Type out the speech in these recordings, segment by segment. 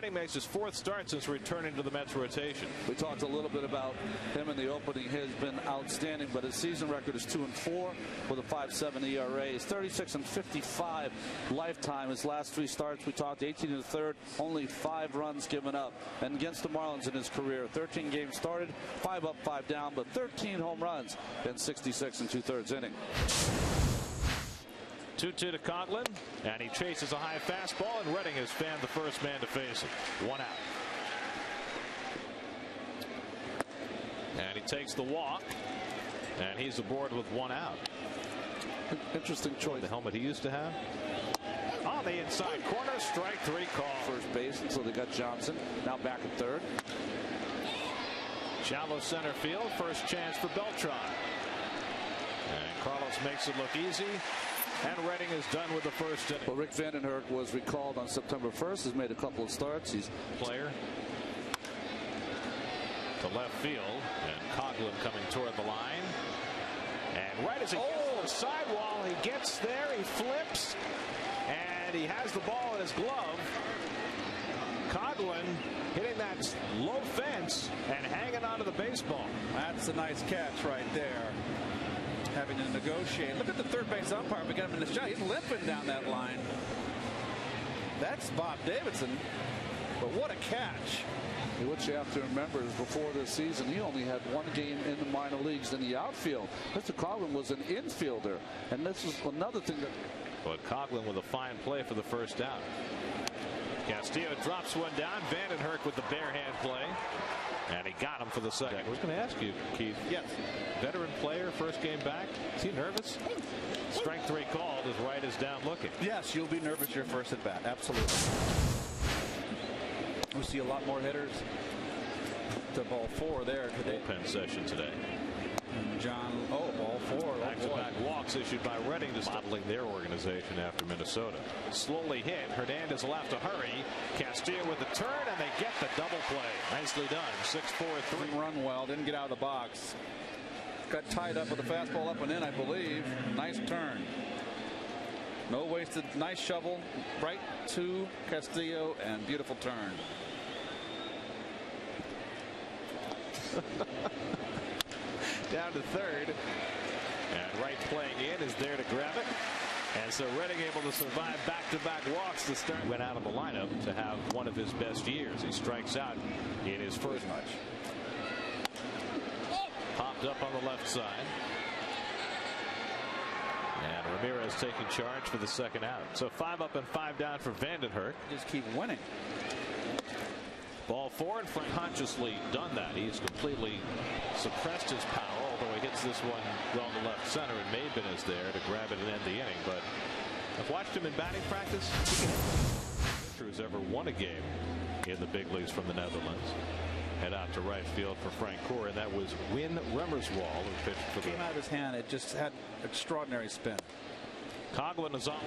Redding makes his 4th start since returning to the Mets rotation. We talked a little bit about him in the opening. He has been outstanding, but his season record is 2-4 with a 5.7 ERA. He's 36-55 lifetime. His last 3 starts, we talked 18 1/3, only 5 runs given up. And against the Marlins in his career, 13 games started, 5 up, 5 down, but 13 home runs in 66 2/3 innings. 2-2 to Conklin, and he chases a high fastball, and Redding has fanned the first man to face him. 1 out. And he takes the walk, and he's aboard with 1 out. Interesting choice. The helmet he used to have. On the inside corner, strike 3 call. First base, and so they got Johnson now back at third. Shallow center field, first chance for Beltran. And Carlos makes it look easy. And Redding is done with the first inning. Well, Rick Vandenherk was recalled on September 1st. He's made a couple of starts. He's player to left field, and Coghlan coming toward the line. And right as he gets to the sidewall, he gets there, he flips, and he has the ball in his glove. Coghlan hitting that low fence and hanging onto the baseball. That's a nice catch right there. Having to negotiate. Look at the third base umpire. We got him in the shot. He's limping down that line. That's Bob Davidson. But what a catch. What you have to remember is before this season, he only had 1 game in the minor leagues in the outfield. Mr. Coghlan was an infielder. And this is another thing that. But Coghlan with a fine play for the first out. Castillo drops one down. Vandenherk with the bare hand play. And he got him for the second. I was going to ask you, Keith. Yes. Veteran player, first game back. Is he nervous? Strike 3 called. His right is down looking. Yes, you'll be nervous your first at bat. Absolutely. We see a lot more hitters to ball 4 there today. Bullpen session today. And John, ball 4. Back-to-back walks issued by Redding, just modeling their organization after Minnesota. Slowly hit. Hernandez will have to hurry. Castillo with the turn, and they get the double play. Nicely done. 6-4-3. Didn't run well. Didn't get out of the box. Got tied up with the fastball up and in, I believe. Nice turn. No wasted. Nice shovel. Right to Castillo, and beautiful turn. Down to third, and Wright playing in is there to grab it, and so Redding able to survive back-to-back walks to start. Went out of the lineup to have one of his best years. He strikes out in his first match. Popped up on the left side, and Ramirez taking charge for the second out. So 5 up and 5 down for Vandenherk. Just keep winning. Ball 4, and Frank consciously done that. He's completely suppressed his power, although he hits this one well to left center, and Maben is there to grab it and end the inning. But I've watched him in batting practice. Who's ever won a game in the big leagues from the Netherlands. Head out to right field for Frank Core, and that was Win Remmerswall, who pitched for the. Came out of his hand. It just had extraordinary spin. Coghlan is on.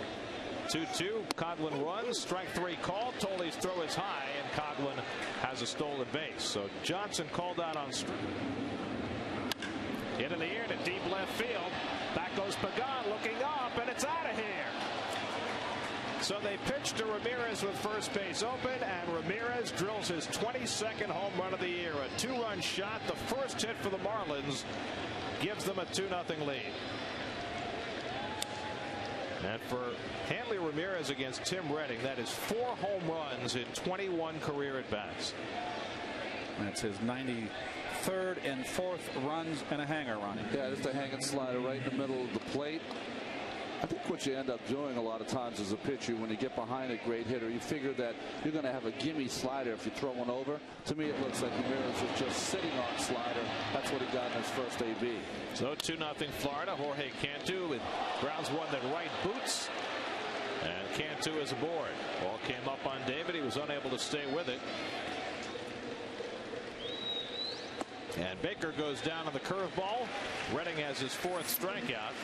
2-2. Coghlan runs. Strike 3 called. Tolley's throw is high, and Coghlan has a stolen base. So Johnson called out on strike. Into the air to deep left field. Back goes Pagan looking up, and it's out of here. So they pitch to Ramirez with first base open, and Ramirez drills his 22nd home run of the year. A 2-run shot. The first hit for the Marlins gives them a 2-0 lead. And for Hanley Ramirez against Tim Redding, that is 4 home runs in 21 career at-bats. That's his 93rd and 4th runs and a hanger run. Yeah, just a hanging slider right in the middle of the plate. I think what you end up doing a lot of times as a pitcher, when you get behind a great hitter, you figure that you're going to have a gimme slider if you throw one over. To me, it looks like Ramirez was just sitting on slider. That's what he got in his first AB. So 2-0 Florida. Jorge Cantu with grounds one that right boots. And Cantu is aboard. Ball came up on David. He was unable to stay with it. And Baker goes down on the curveball. Redding has his 4th strikeout.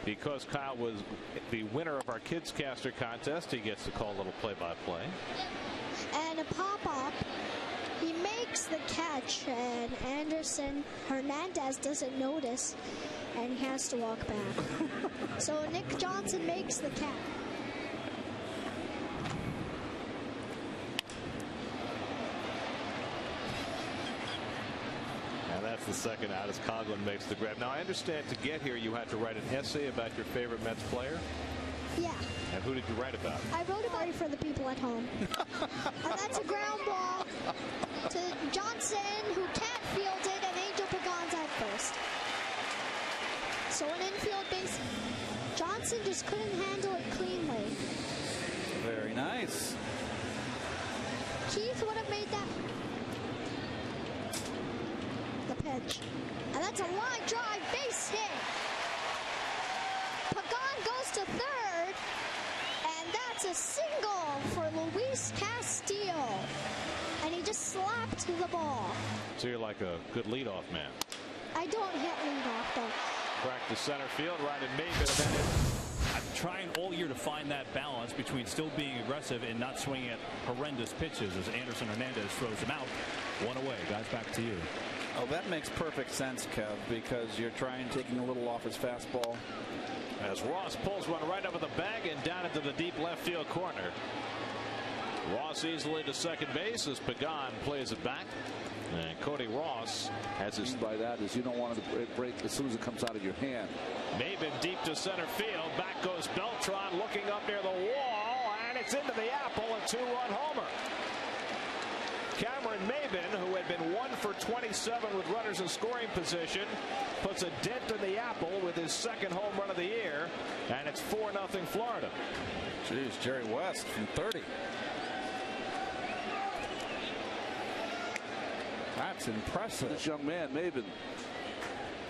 Because Kyle was the winner of our Kids Caster contest, he gets to call a little play-by-play. And a pop-up. He makes the catch, and Hernandez doesn't notice, and he has to walk back. So Nick Johnson makes the catch. gets the second out as Coghlan makes the grab. Now, I understand to get here you had to write an essay about your favorite Mets player. Yeah. And who did you write about? I wrote about it for the people at home. And that's a ground ball to Johnson, who can't field it, and Angel Pagan's at first. So an infield base. Johnson just couldn't handle it cleanly. Very nice. Keith would have made that the pitch. And that's a line drive base hit. Pagan goes to third. And that's a single for Luis Castillo. And he just slapped the ball. So you're like a good leadoff man. I don't hit leadoff though. Crack to center field, right in Maven. I'm trying all year to find that balance between still being aggressive and not swinging at horrendous pitches as Anderson Hernandez throws him out. One away. Guys, back to you. Oh, that makes perfect sense, Kev, because you're taking a little off his fastball. As Ross pulls one right over the bag and down into the deep left field corner. Ross easily to second base as Pagan plays it back. And Cody Ross has his. By that is you don't want it to break as soon as it comes out of your hand. Maven deep to center field. Back goes Beltran looking up near the wall, and it's into the apple, a 2-run homer. Cameron Maven, who had been 1 for 27 with runners in scoring position, puts a dent in the apple with his second home run of the year, and it's 4-0 Florida. Jeez, Jerry West from 30. That's impressive. This young man, Maven.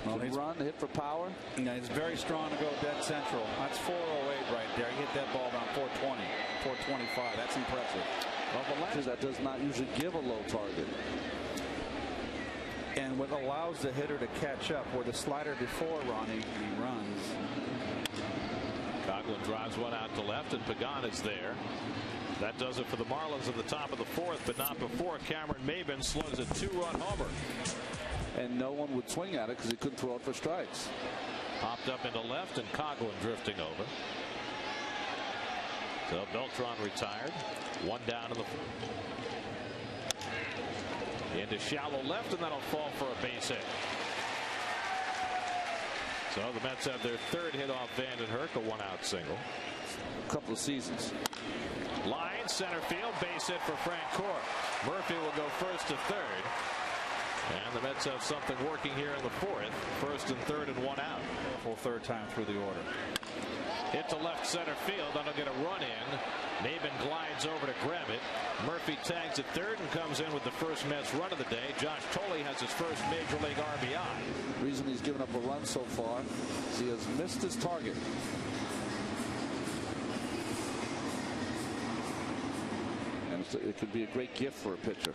Well, he's run, hit for power. Yeah, he's very strong to go dead central. That's 408 right there. He hit that ball around 420, 425. That's impressive. Well, that does not usually give a low target. And what allows the hitter to catch up, where the slider before Ronnie he runs. Coghlan drives one out to left, and Pagan is there. That does it for the Marlins at the top of the fourth, but not before Cameron Maven slows a 2-run homer. And no one would swing at it because he couldn't throw it for strikes. Popped up into left, and Coghlan drifting over. So Beltran retired. One down in the into shallow left, and that'll fall for a base hit. So the Mets have their third hit off Vandenherk, a one-out single. A couple of seasons. Line center field, base hit for Frank Core. Murphy will go first to third. And the Mets have something working here in the fourth. First and third and one out. Full third time through the order. Hit to left center field. That'll get a run in. Maven glides over to grab it. Murphy tags at third and comes in with the first Mets run of the day. Josh Tolley has his first Major League RBI. The reason he's given up a run so far is he has missed his target. And it could be a great gift for a pitcher.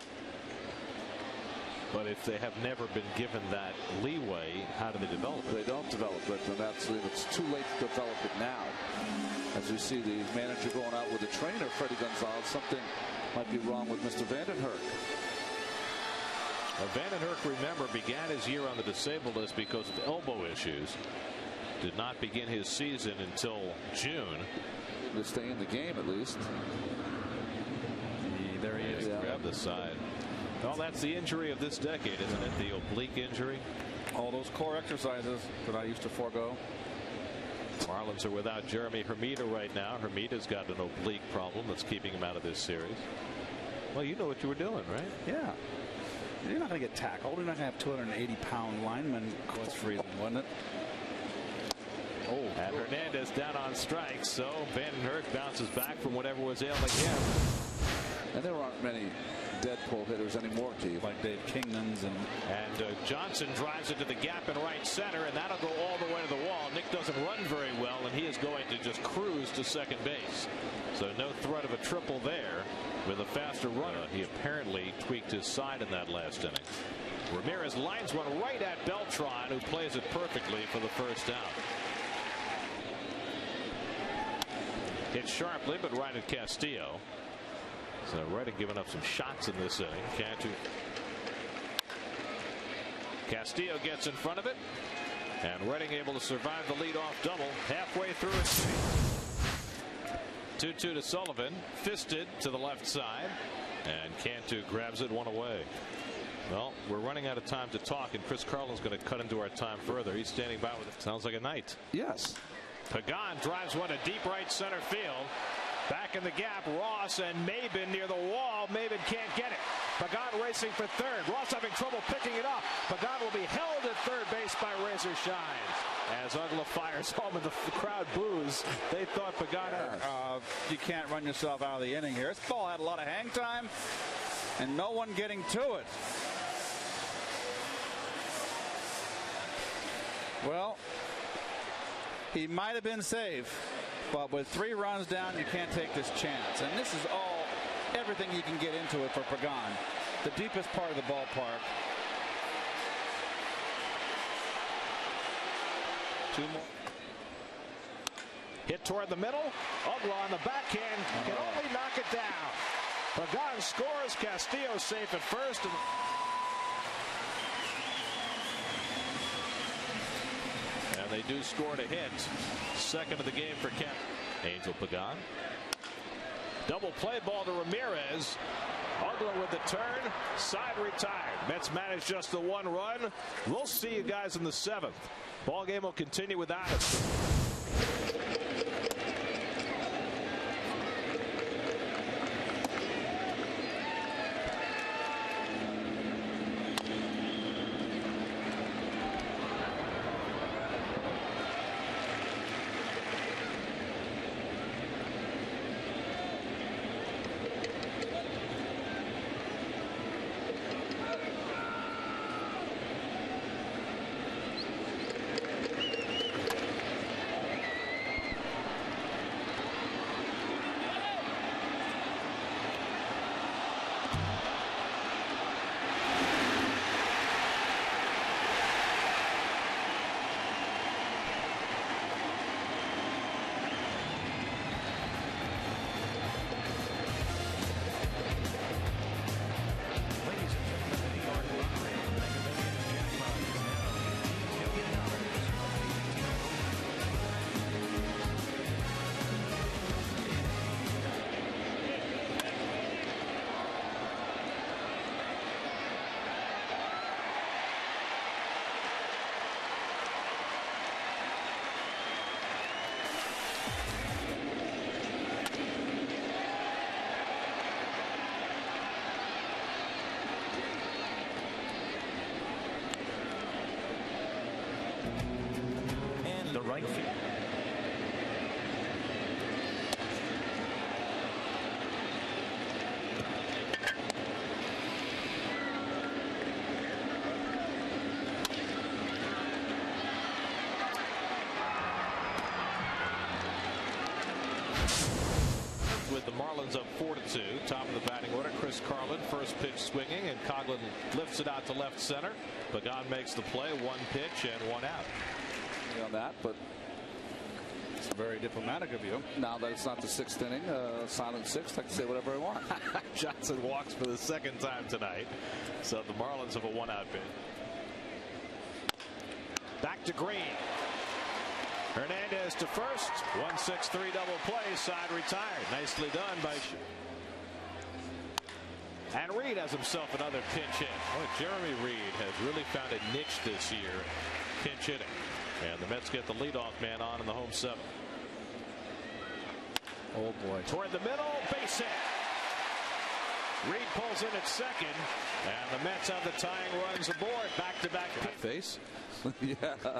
But if they have never been given that leeway, how do they develop it? They don't develop it, and it's too late to develop it now. As we see the manager going out with the trainer, Freddie Gonzalez, something might be wrong with Mr. Vandenherk. Vandenherk, remember, began his year on the disabled list because of elbow issues. Did not begin his season until June. To stay in the game, at least. There he is. Yeah. Grab the side. Well, that's the injury of this decade, isn't it? The oblique injury. All those core exercises that I used to forego. Marlins are without Jeremy Hermida right now. Hermida's got an oblique problem that's keeping him out of this series. Well, you know what you were doing, right? Yeah. You're not going to get tackled. You're not going to have 280-pound linemen. That's freezing, wasn't it? Oh, and Hernandez down on strikes, so Vandenherk bounces back from whatever was ailing him. And there aren't many Deadpool hitters anymore, Keith. Like Dave Kingman's and Johnson drives it to the gap in right center, and that'll go all the way to the wall. Nick doesn't run very well, and he is going to just cruise to second base. So no threat of a triple there with a faster runner. He apparently tweaked his side in that last inning. Ramirez lines one right at Beltran, who plays it perfectly for the first down. Hit sharply, but right at Castillo. So Redding giving up some shots in this inning. Castillo gets in front of it, and Redding able to survive the leadoff double halfway through it. 2-2 to Sullivan, fisted to the left side, and Cantu grabs it one away. Well, we're running out of time to talk, and Chris Carlin's going to cut into our time further. He's standing by with it. Sounds like a night. Yes. Pagan drives one to deep right center field. Back in the gap, Ross and Maben near the wall. Maben can't get it. Pagan racing for third. Ross having trouble picking it up. Pagan will be held at third base by Razor Shines. As Uggla fires home and the crowd boos, they thought Pagan had you can't run yourself out of the inning here. This ball had a lot of hang time and no one getting to it. Well, he might have been safe, but with 3 runs down, you can't take this chance. And this is everything you can get into it for Pagan. The deepest part of the ballpark. 2 more. Hit toward the middle. Uggla on the backhand can only knock it down. Pagan scores. Castillo safe at first. And they do score to hit. Second of the game for Kemp. Angel Pagan. Double play ball to Ramirez. Uggla with the turn. Side retired. Mets managed just the 1 run. We'll see you guys in the 7th. Ball game will continue without us. The right field. With the Marlins up 4-2, top of the batting order, Chris Carlin, first pitch swinging, and Coughlin lifts it out to left center. Pagan makes the play, 1 pitch and 1 out. On that, but it's very diplomatic of you. Now that it's not the 6th inning, silent 6th, I can say whatever I want. Johnson walks for the 2nd time tonight, so the Marlins have a 1-out bid. Back to Green. Hernandez to first. 1-6-3 double play. Side retired. Nicely done by. And Reed has himself another pinch hit. Boy, Jeremy Reed has really found a niche this year, pinch hitting. And the Mets get the leadoff man on in the home 7th. Oh boy. Toward the middle, base hit. Reed pulls in at second, and the Mets have the tying runs aboard. Back-to-back face. Yeah.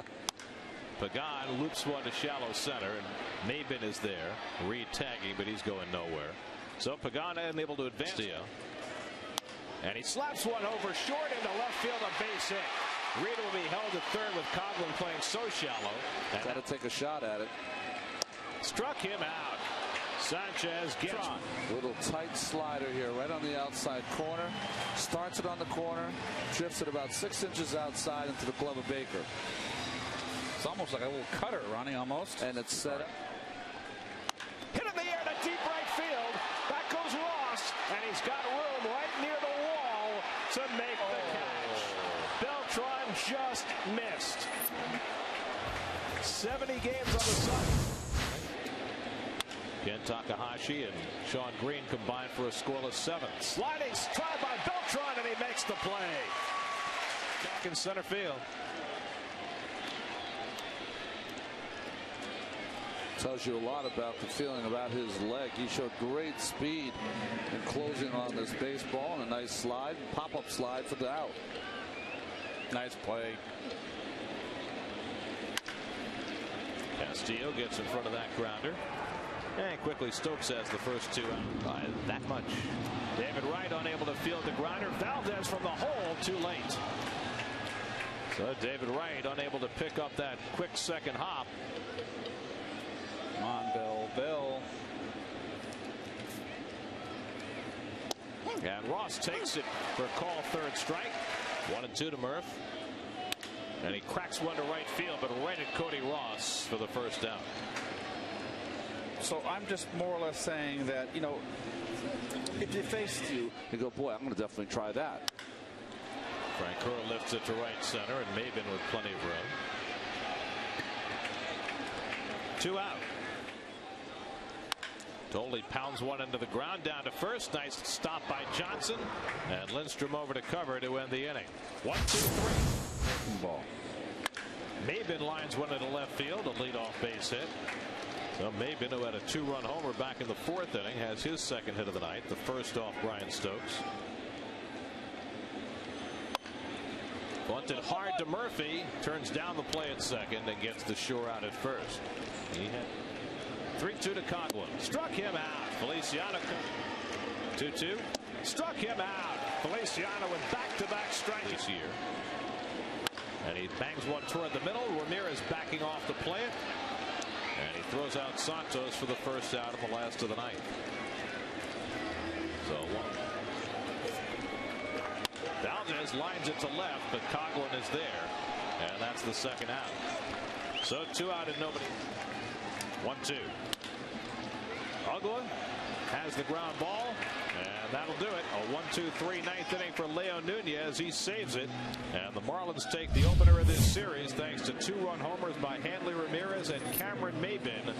Pagan loops one to shallow center, and Maben is there. Reed tagging, but he's going nowhere. So Pagan unable to advance. And he slaps one over short into left field, a base hit. Reed will be held at third with Coughlin playing so shallow. Got to take a shot at it. Struck him out. Sanchez gets on. Little tight slider here right on the outside corner. Starts it on the corner. Drifts it about 6 inches outside into the glove of Baker. It's almost like a little cutter, Ronnie, almost. And it's set up. Hit in the air to deep right field. Back goes Ross. And he's got room right near the wall to make the catch. Beltran just missed. 70 games on the sun. Ken Takahashi and Sean Green combined for a scoreless 7th. Sliding try by Beltran. first run, and he makes the play. Back in center field. Tells you a lot about the feeling about his leg. He showed great speed in closing on this baseball, and a nice slide, pop-up slide for the out. Nice play. Castillo gets in front of that grounder. And quickly Stokes has the first two out by that much. David Wright unable to field the grounder. Valdez from the hole, too late. So David Wright unable to pick up that quick second hop. Come on, Bill. And Ross takes it for a call, third strike. 1-2 to Murph. And he cracks one to right field, but right at Cody Ross for the first down. So I'm just more or less saying that, you know, if they faced you, you go, boy, I'm going to definitely try that. Francoeur lifts it to right center, and Maben with plenty of room. 2 out. Tolley pounds one into the ground, down to first. Nice stop by Johnson, and Lindstrom over to cover to end the inning. 1-2-3. Ball. Maben lines one into left field, a leadoff base hit. So Maben, who had a 2-run homer back in the 4th inning, has his second hit of the night, the first off Brian Stokes. Bunted hard to Murphy, turns down the play at second and gets the shore out at first. He had 3-2 to Coghlan. Struck him out. Feliciano 2-2. Struck him out. Feliciano with back-to-back strikes this year. And he bangs one toward the middle. Ramirez backing off to play it. And he throws out Santos for the first out of the last of the ninth. So Valdez lines it to left, but Coghlan is there. And that's the second out. So 2 out and nobody. 1-2. Coghlan has the ground ball, and that'll do it. A 1-2-3 ninth inning for Leo Nunez. He saves it, and the Marlins take the opener of this series thanks to 2-run homers by Hanley Ramirez and Cameron Maben.